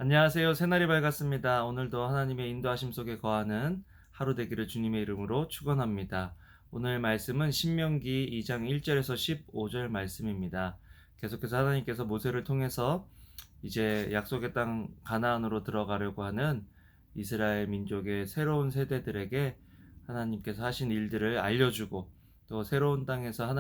안녕하세요. 새날이 밝았습니다. 오늘도 하나님의 인도하심 속에 거하는 하루 되기를 주님의 이름으로 축원합니다. 오늘 말씀은 신명기 2장 1절에서 15절 말씀입니다. 계속해서 하나님께서 모세를 통해서 이제 약속의 땅 가나안으로 들어가려고 하는 이스라엘 민족의 새로운 세대들에게 하나님께서 하신 일들을 알려주고 또 새로운 땅에서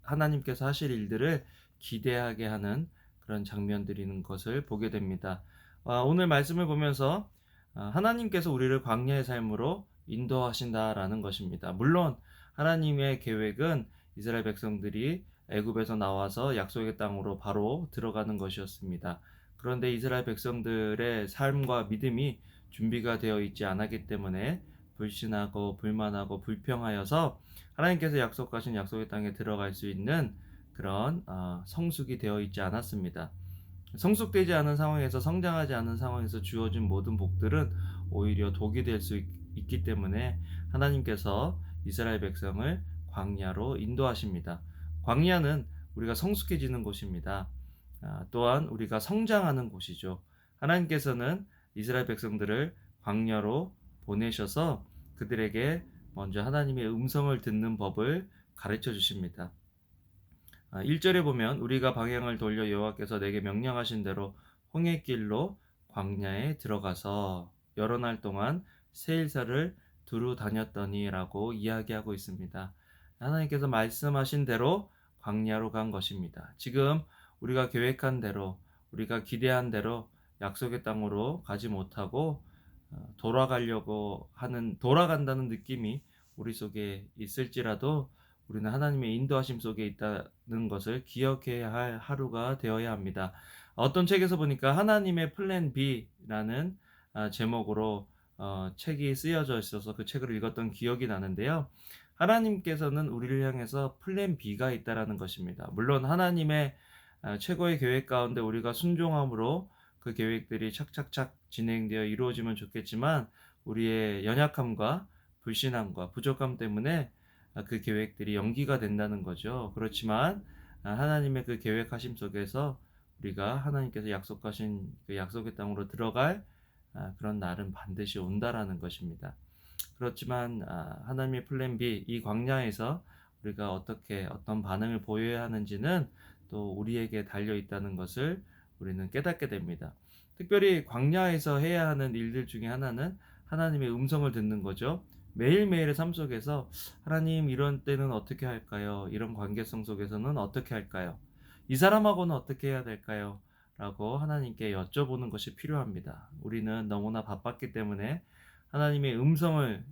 하나님께서 하실 일들을 기대하게 하는 그런 장면들이 있는 것을 보게 됩니다. 오늘 말씀을 보면서 하나님께서 우리를 광야의 삶으로 인도하신다라는 것입니다. 물론 하나님의 계획은 이스라엘 백성들이 애굽에서 나와서 약속의 땅으로 바로 들어가는 것이었습니다. 그런데 이스라엘 백성들의 삶과 믿음이 준비가 되어 있지 않았기 때문에 불신하고 불만하고 불평하여서 하나님께서 약속하신 약속의 땅에 들어갈 수 있는 그런 성숙이 되어 있지 않았습니다. 성숙되지 않은 상황에서 성장하지 않은 상황에서 주어진 모든 복들은 오히려 독이 될 수 있기 때문에 하나님께서 이스라엘 백성을 광야로 인도하십니다. 광야는 우리가 성숙해지는 곳입니다. 또한 우리가 성장하는 곳이죠. 하나님께서는 이스라엘 백성들을 광야로 보내셔서 그들에게 먼저 하나님의 음성을 듣는 법을 가르쳐 주십니다. 1절에 보면 우리가 방향을 돌려 여호와께서 내게 명령하신 대로 홍해길로 광야에 들어가서 여러 날 동안 세일사를 두루 다녔더니라고 이야기하고 있습니다. 하나님께서 말씀하신 대로 광야로 간 것입니다. 지금 우리가 계획한 대로 우리가 기대한 대로 약속의 땅으로 가지 못하고 돌아간다는 느낌이 우리 속에 있을지라도 우리는 하나님의 인도하심 속에 있다는 것을 기억해야 할 하루가 되어야 합니다. 어떤 책에서 보니까 하나님의 플랜 B라는 제목으로 책이 쓰여져 있어서 그 책을 읽었던 기억이 나는데요. 하나님께서는 우리를 향해서 플랜 B가 있다라는 것입니다. 물론 하나님의 최고의 계획 가운데 우리가 순종함으로 그 계획들이 착착착 진행되어 이루어지면 좋겠지만 우리의 연약함과 불신함과 부족함 때문에 그 계획들이 연기가 된다는 거죠. 그렇지만 하나님의 그 계획하심 속에서 우리가 하나님께서 약속하신 그 약속의 땅으로 들어갈 그런 날은 반드시 온다라는 것입니다. 그렇지만 하나님의 플랜 B 이 광야에서 우리가 어떻게 어떤 반응을 보여야 하는지는 또 우리에게 달려 있다는 것을 우리는 깨닫게 됩니다. 특별히 광야에서 해야 하는 일들 중에 하나는 하나님의 음성을 듣는 거죠. 매일매일의 삶 속에서 하나님 이런 때는 어떻게 할까요? 이런 관계성 속에서는 어떻게 할까요? 이 사람하고는 어떻게 해야 될까요? 라고 하나님께 여쭤보는 것이 필요합니다. 우리는 너무나 바빴기 때문에 하나님의 음성을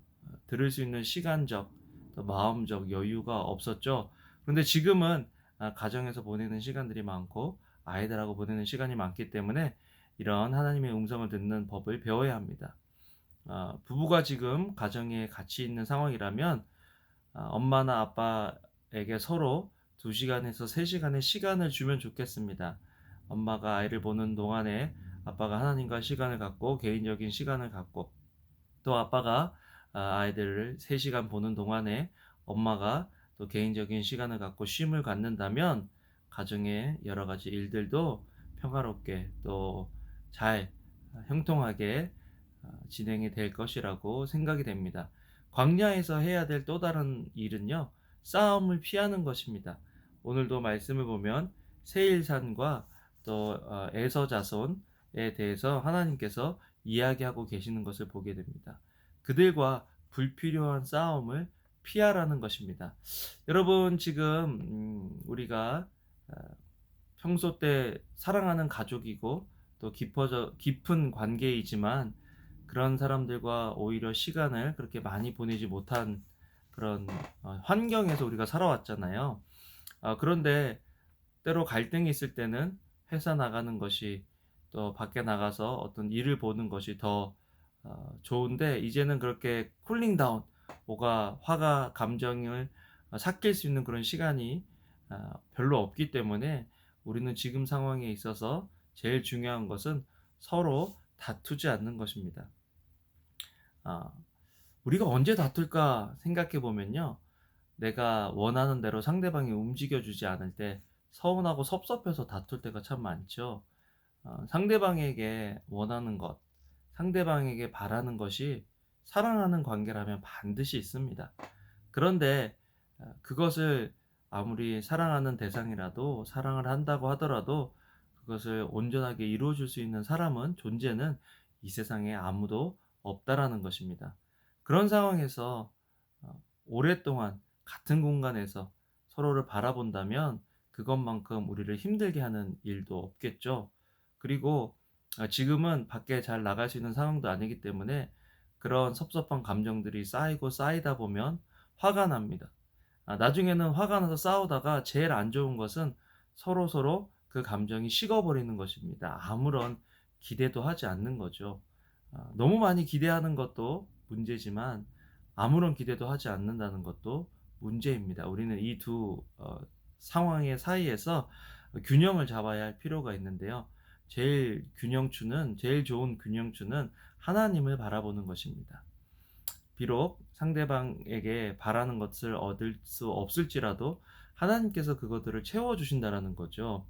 들을 수 있는 시간적, 또 마음적 여유가 없었죠. 그런데 지금은 가정에서 보내는 시간들이 많고 아이들하고 보내는 시간이 많기 때문에 이런 하나님의 음성을 듣는 법을 배워야 합니다. 부부가 지금 가정에 같이 있는 상황이라면 엄마나 아빠에게 서로 2시간에서 3시간의 시간을 주면 좋겠습니다. 엄마가 아이를 보는 동안에 아빠가 하나님과 시간을 갖고 개인적인 시간을 갖고 또 아빠가 아이들을 3시간 보는 동안에 엄마가 또 개인적인 시간을 갖고 쉼을 갖는다면 가정의 여러 가지 일들도 평화롭게 또 잘 형통하게 진행이 될 것이라고 생각이 됩니다. 광야에서 해야 될 또 다른 일은요. 싸움을 피하는 것입니다. 오늘도 말씀을 보면 세일산과 또 에서 자손에 대해서 하나님께서 이야기하고 계시는 것을 보게 됩니다. 그들과 불필요한 싸움을 피하라는 것입니다. 여러분 지금 우리가 어 평소 때 사랑하는 가족이고 또 깊은 관계이지만 그런 사람들과 오히려 시간을 그렇게 많이 보내지 못한 그런 환경에서 우리가 살아왔잖아요. 그런데 때로 갈등이 있을 때는 회사 나가는 것이 또 밖에 나가서 어떤 일을 보는 것이 더 좋은데 이제는 그렇게 쿨링 다운 뭐가 화가 감정을 삭힐 수 있는 그런 시간이 별로 없기 때문에 우리는 지금 상황에 있어서 제일 중요한 것은 서로 다투지 않는 것입니다. 아 우리가 언제 다툴까 생각해 보면요. 내가 원하는 대로 상대방이 움직여 주지 않을 때 서운하고 섭섭해서 다툴 때가 참 많죠. 상대방에게 원하는 것, 상대방에게 바라는 것이 사랑하는 관계라면 반드시 있습니다. 그런데 그것을 아무리 사랑하는 대상이라도 사랑을 한다고 하더라도 그것을 온전하게 이루어 줄 수 있는 사람은 존재는 이 세상에 아무도 없다라는 것입니다. 그런 상황에서 오랫동안 같은 공간에서 서로를 바라본다면 그것만큼 우리를 힘들게 하는 일도 없겠죠. 그리고 지금은 밖에 잘 나갈 수 있는 상황도 아니기 때문에 그런 섭섭한 감정들이 쌓이고 쌓이다 보면 화가 납니다. 나중에는 화가 나서 싸우다가 제일 안 좋은 것은 서로서로 그 감정이 식어버리는 것입니다. 아무런 기대도 하지 않는 거죠. 너무 많이 기대하는 것도 문제지만 아무런 기대도 하지 않는다는 것도 문제입니다. 우리는 이 두 상황의 사이에서 균형을 잡아야 할 필요가 있는데요. 제일 좋은 균형추는 하나님을 바라보는 것입니다. 비록 상대방에게 바라는 것을 얻을 수 없을지라도 하나님께서 그것들을 채워 주신다라는 거죠.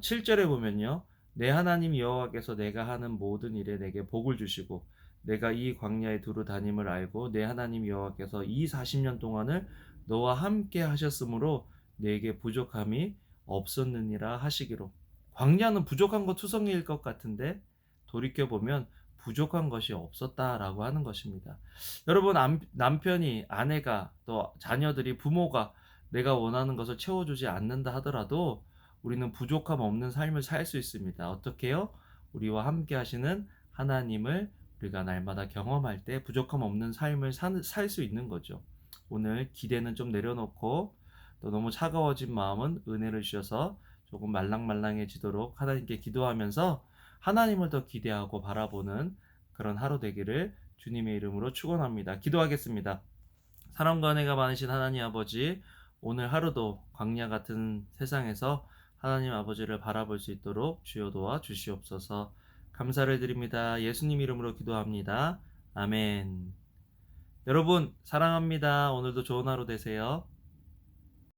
7 절에 보면요. "내 하나님 여호와께서 내가 하는 모든 일에 내게 복을 주시고 내가 이 광야에 두루 다님을 알고 내 하나님 여호와께서 이 40년 동안을 너와 함께 하셨으므로 내게 부족함이 없었느니라." 하시기로. 광야는 부족한 것 투성이일 것 같은데 돌이켜 보면 부족한 것이 없었다라고 하는 것입니다. 여러분, 남편이, 아내가, 또 자녀들이, 부모가 내가 원하는 것을 채워주지 않는다 하더라도 우리는 부족함 없는 삶을 살 수 있습니다. 어떻게요? 우리와 함께 하시는 하나님을 우리가 날마다 경험할 때 부족함 없는 삶을 살 수 있는 거죠. 오늘 기대는 좀 내려놓고 또 너무 차가워진 마음은 은혜를 주셔서 조금 말랑말랑해지도록 하나님께 기도하면서 하나님을 더 기대하고 바라보는 그런 하루 되기를 주님의 이름으로 축원합니다. 기도하겠습니다. 사랑과 은혜가 많으신 하나님 아버지, 오늘 하루도 광야 같은 세상에서 하나님 아버지를 바라볼 수 있도록 주여 도와 주시옵소서. 감사를 드립니다. 예수님 이름으로 기도합니다. 아멘. 여러분, 사랑합니다. 오늘도 좋은 하루 되세요.